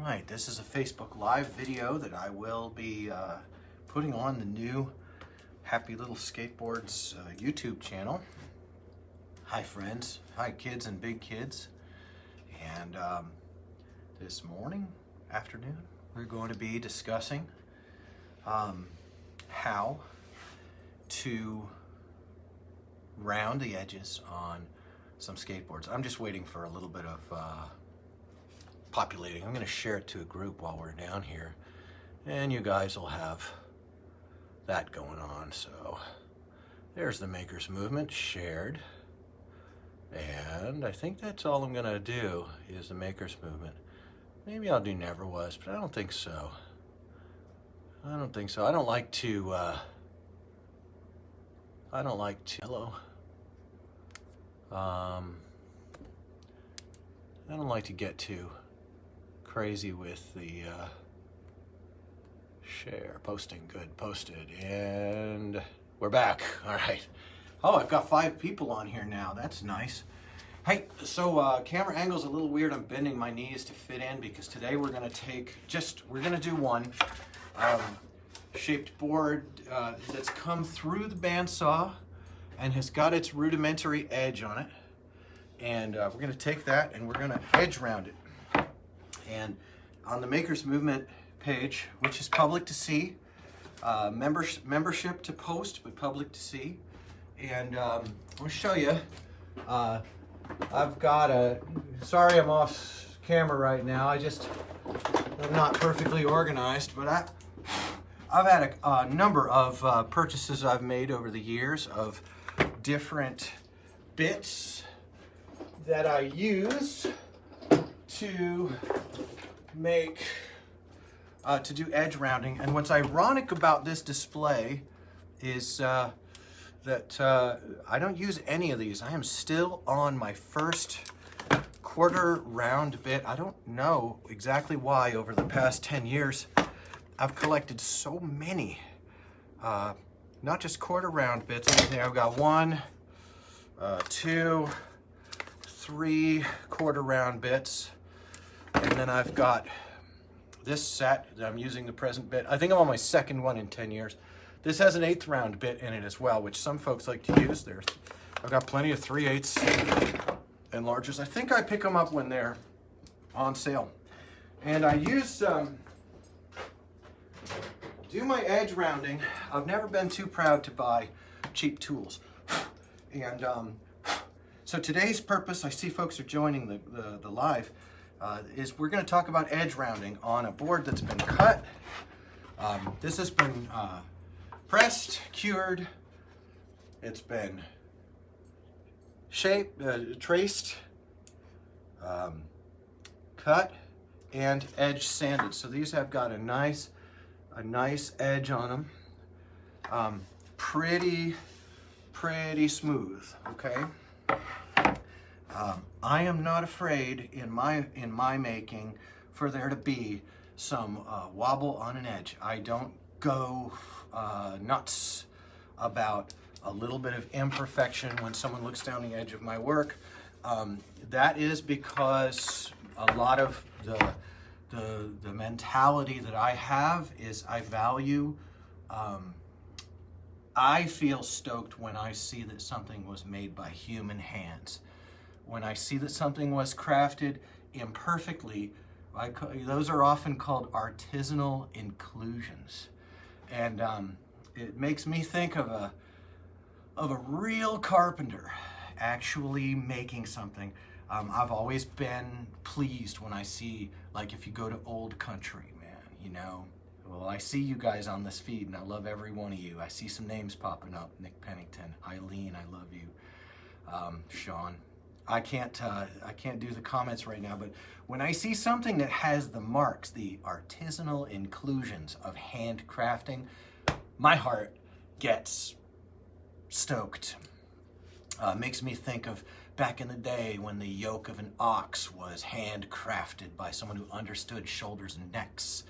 right, this is a Facebook Live video that I will be putting on the new Happy Little Skateboards YouTube channel. Hi friends, hi kids and big kids. And this afternoon, we're going to be discussing how to round the edges on some skateboards. I'm just waiting for a little bit of populating. I'm going to share it to a group while we're down here, and you guys will have that going on. So there's the Makers Movement shared, and I think that's all I'm going to do is the Makers Movement. Maybe I'll do Never Was, but I don't think so. I don't like to hello. I don't like to get too crazy with the share. Posting, good, posted, and we're back. All right. Oh, I've got 5 people on here now. That's nice. Hey, so camera angle's a little weird. I'm bending my knees to fit in because today we're gonna do one shaped board that's come through the bandsaw and has got its rudimentary edge on it. And we're going to take that and we're going to edge round it. And on the Makers Movement page, which is public to see, membership to post, but public to see. And I'll show you. I've got sorry I'm off camera right now. I'm not perfectly organized, but I've had a number of purchases I've made over the years of different bits that I use to make, to do edge rounding. And what's ironic about this display is that I don't use any of these. I am still on my first quarter round bit. I don't know exactly why over the past 10 years I've collected so many, not just quarter round bits. I've got 1, 2, 3 quarter round bits, and then I've got this set that I'm using the present bit. I think I'm on my second one in 10 years. This has an 1/8 round bit in it as well, which some folks like to use. I've got plenty of 3/8 enlargers. I think I pick them up when they're on sale. And I use, do my edge rounding. I've never been too proud to buy cheap tools. And so today's purpose, I see folks are joining the live, is we're going to talk about edge rounding on a board that's been cut. This has been pressed, cured, it's been shaped, traced, cut, and edge sanded. So these have got a nice edge on them. Pretty smooth, okay? I am not afraid in my making for there to be some wobble on an edge. I don't go nuts about a little bit of imperfection when someone looks down the edge of my work. That is because a lot of the mentality that I have is I value, I feel stoked when I see that something was made by human hands. When I see that something was crafted imperfectly, those are often called artisanal inclusions. And it makes me think of a real carpenter actually making something. I've always been pleased when I see, like if you go to Old Country, man, you know, well, I see you guys on this feed and I love every one of you. I see some names popping up. Nick Pennington, Eileen, I love you. Sean. I can't do the comments right now, but when I see something that has the marks, the artisanal inclusions of handcrafting, my heart gets stoked. Makes me think of back in the day when the yoke of an ox was handcrafted by someone who understood shoulders and necks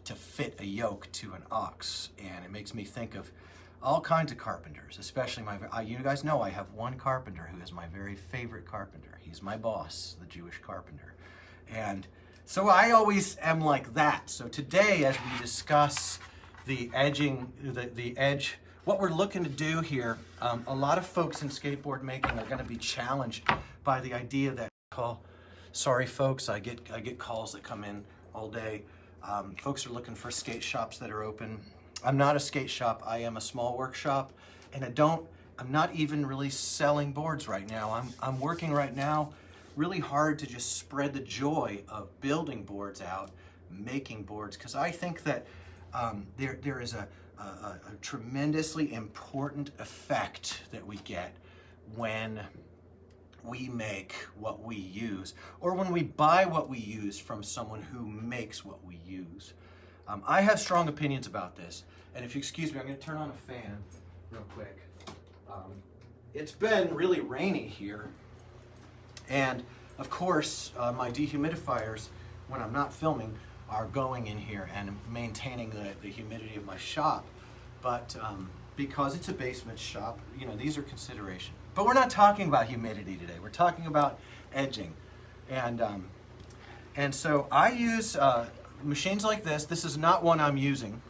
to fit a yoke to an ox. And it makes me think of all kinds of carpenters, especially you guys know I have one carpenter who is my very favorite carpenter. He's my boss, the Jewish carpenter. And So I always am like that. So today, as we discuss the edging, the edge, what we're looking to do here, a lot of folks in skateboard making are going to be challenged by the idea that sorry folks, I get calls that come in all day. Folks are looking for skate shops that are open. I'm not a skate shop. I am a small workshop, and I'm not even really selling boards right now. I'm working right now really hard to just spread the joy of building boards out, making boards, because I think that there is a tremendously important effect that we get when we make what we use, or when we buy what we use from someone who makes what we use. I have strong opinions about this, and if you excuse me, I'm going to turn on a fan real quick. It's been really rainy here, and of course my dehumidifiers, when I'm not filming, are going in here and maintaining the humidity of my shop. But because it's a basement shop, you know, these are consideration. But we're not talking about humidity today. We're talking about edging. And so I use machines like this. This is not one I'm using.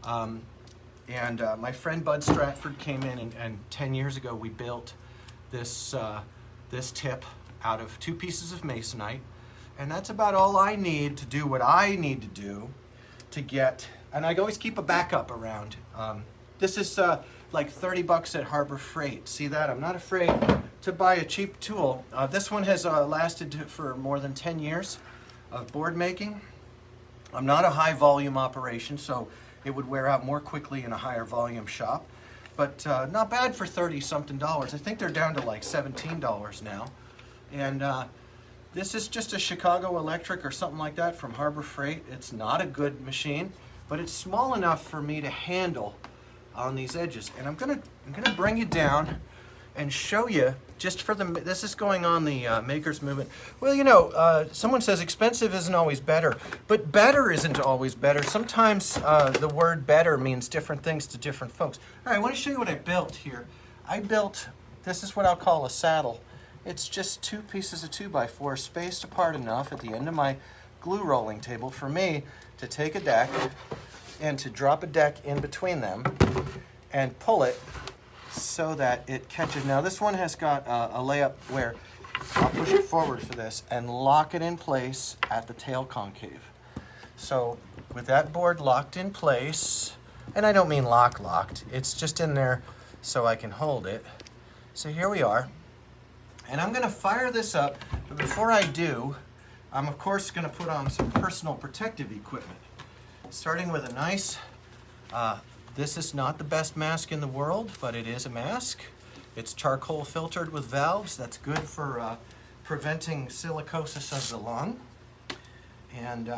My friend Bud Stratford came in, and 10 years ago we built this tip out of 2 pieces of masonite. And that's about all I need to do what I need to do to get, and I always keep a backup around. This is like $30 at Harbor Freight. See that? I'm not afraid to buy a cheap tool. This one has lasted for more than 10 years of board making. I'm not a high volume operation, so it would wear out more quickly in a higher volume shop. But not bad for 30-something dollars. I think they're down to like $17 now. And this is just a Chicago Electric or something like that from Harbor Freight. It's not a good machine, but it's small enough for me to handle on these edges. And I'm gonna bring you down and show you, just for this is going on the Maker's Movement. Well, you know, someone says expensive isn't always better, but better isn't always better. Sometimes the word better means different things to different folks. All right, I want to show you what I built here. This is what I'll call a saddle. It's just 2 pieces of 2x4 spaced apart enough at the end of my glue rolling table for me to take a deck and to drop a deck in between them and pull it so that it catches. Now this one has got a layup where I'll push it forward for this and lock it in place at the tail concave. So with that board locked in place, and I don't mean locked, it's just in there so I can hold it. So here we are. And I'm going to fire this up, but before I do, I'm of course going to put on some personal protective equipment. Starting with a nice, this is not the best mask in the world, but it is a mask. It's charcoal filtered with valves. That's good for preventing silicosis of the lung. And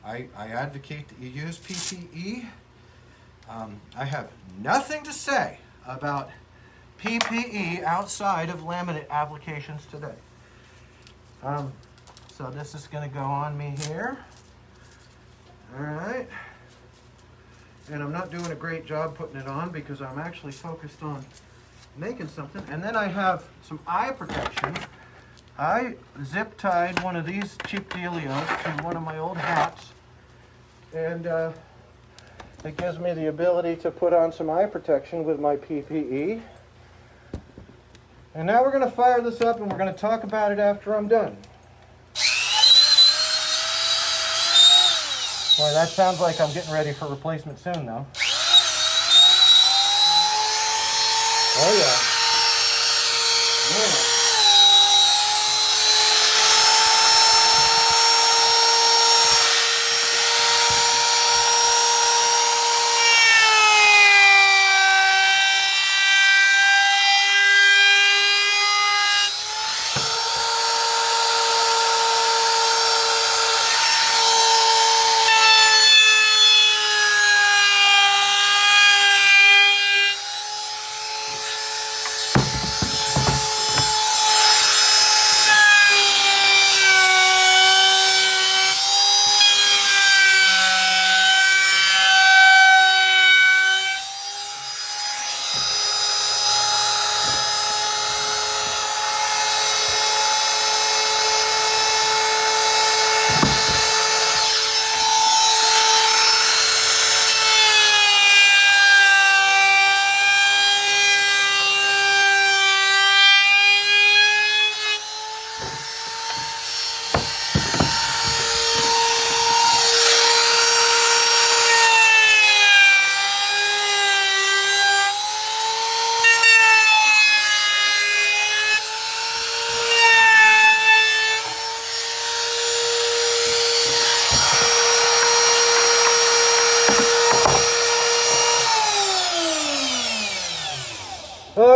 I advocate that you use PPE. I have nothing to say about PPE outside of laminate applications today. So this is going to go on me here. All right. And I'm not doing a great job putting it on because I'm actually focused on making something. And then I have some eye protection. I zip tied one of these cheap dealios to one of my old hats. And it gives me the ability to put on some eye protection with my PPE. And now we're going to fire this up, and we're going to talk about it after I'm done. Boy, that sounds like I'm getting ready for replacement soon, though. Oh, yeah. Yeah.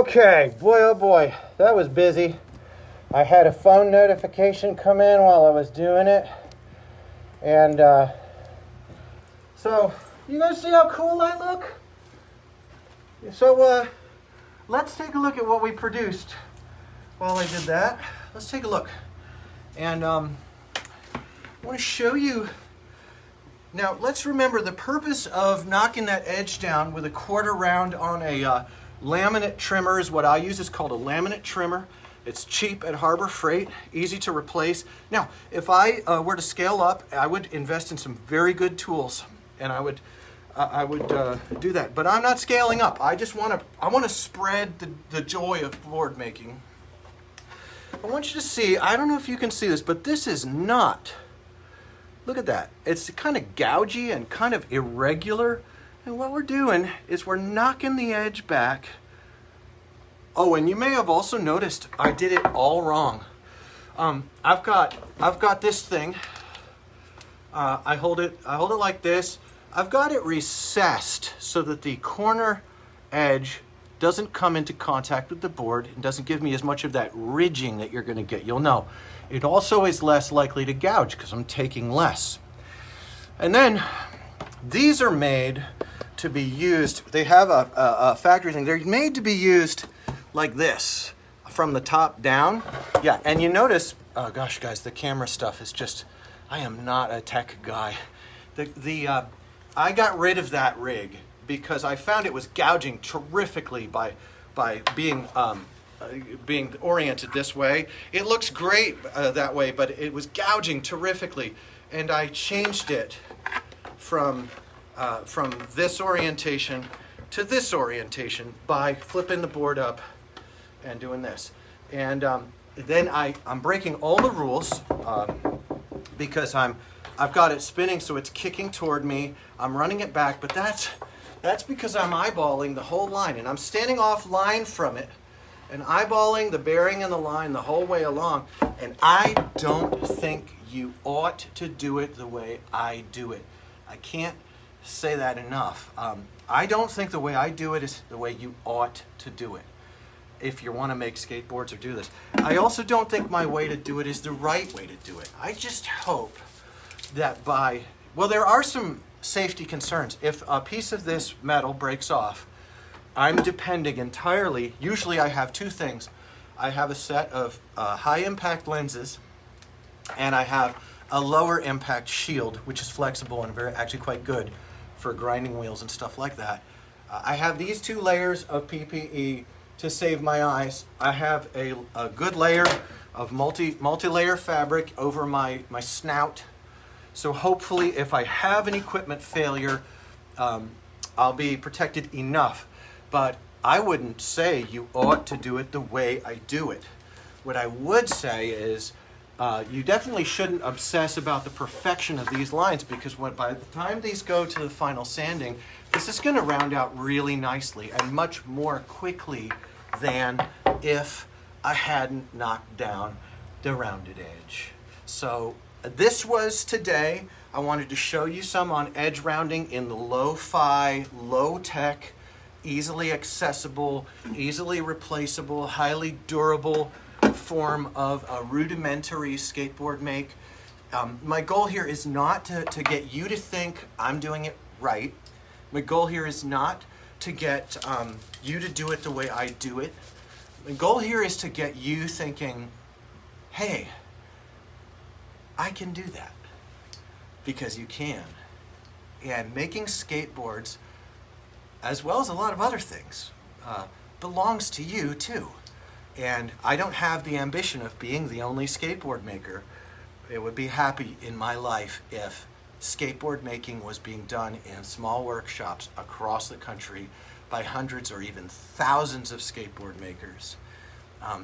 Okay, boy, oh boy, that was busy. I had a phone notification come in while I was doing it. And so, you guys see how cool I look? So, let's take a look at what we produced while I did that. Let's take a look. And I want to show you. Now, let's remember the purpose of knocking that edge down with a 1/4 round on a laminate trimmer is what I use. It's called a laminate trimmer. It's cheap at Harbor Freight, easy to replace. Now, if I were to scale up, I would invest in some very good tools, and I would do that. But I'm not scaling up. I want to spread the joy of board making. I want you to see. I don't know if you can see this, but this is not. Look at that. It's kind of gougy and kind of irregular. And what we're doing is we're knocking the edge back. Oh, and you may have also noticed I did it all wrong. I've got this thing. I hold it like this. I've got it recessed so that the corner edge doesn't come into contact with the board and doesn't give me as much of that ridging that you're going to get. You'll know. It also is less likely to gouge because I'm taking less. And then these are made to be used. They have a factory thing. They're made to be used like this, from the top down. Yeah, and you notice, oh gosh, guys, the camera stuff is just, I am not a tech guy. I got rid of that rig because I found it was gouging terrifically by being oriented this way. It looks great that way, but it was gouging terrifically, and I changed it from this orientation to this orientation by flipping the board up and doing this. And then I'm breaking all the rules because I've got it spinning so it's kicking toward me. I'm running it back, but that's because I'm eyeballing the whole line, and I'm standing off line from it and eyeballing the bearing and the line the whole way along. And I don't think you ought to do it the way I do it. I can't say that enough. I don't think the way I do it is the way you ought to do it if you want to make skateboards or do this. I also don't think my way to do it is the right way to do it. I just hope that well, there are some safety concerns. If a piece of this metal breaks off, I'm depending entirely, usually I have two things. I have a set of high impact lenses, and I have a lower impact shield, which is flexible and actually quite good for grinding wheels and stuff like that. I have these 2 layers of PPE to save my eyes. I have a good layer of multi-layer fabric over my snout. So hopefully if I have an equipment failure, I'll be protected enough. But I wouldn't say you ought to do it the way I do it. What I would say is you definitely shouldn't obsess about the perfection of these lines, because by the time these go to the final sanding, this is going to round out really nicely and much more quickly than if I hadn't knocked down the rounded edge. So this was today. I wanted to show you some on edge rounding in the lo-fi, low-tech, easily accessible, easily replaceable, highly durable form of a rudimentary skateboard make. My goal here is not to get you to think I'm doing it right. My goal here is not to get you to do it the way I do it. The goal here is to get you thinking, hey, I can do that, because you can. And making skateboards, as well as a lot of other things, belongs to you too. And I don't have the ambition of being the only skateboard maker. It would be happy in my life if skateboard making was being done in small workshops across the country by hundreds or even thousands of skateboard makers.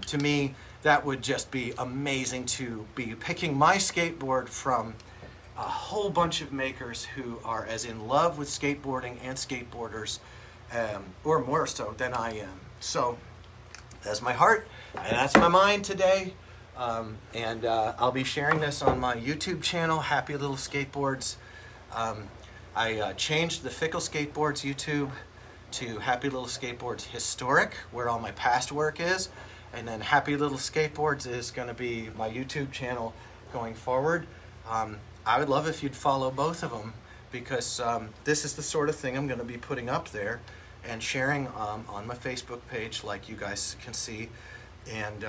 To me, that would just be amazing, to be picking my skateboard from a whole bunch of makers who are as in love with skateboarding and skateboarders, or more so than I am. So that's my heart and that's my mind today. I'll be sharing this on my YouTube channel, Happy Little Skateboards. I changed the Fickle Skateboards YouTube to Happy Little Skateboards Historic, where all my past work is. And then Happy Little Skateboards is going to be my YouTube channel going forward. I would love if you'd follow both of them, because this is the sort of thing I'm going to be putting up there and sharing on my Facebook page, like you guys can see, and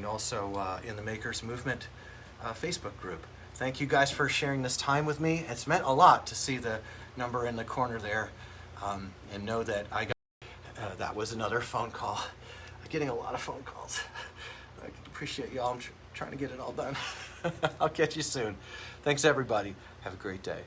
also in the Makers Movement Facebook group. Thank you guys for sharing this time with me. It's meant a lot to see the number in the corner there, and know that I got that was another phone call. I'm getting a lot of phone calls. I appreciate y'all. I'm trying to get it all done. I'll catch you soon. Thanks, everybody. Have a great day.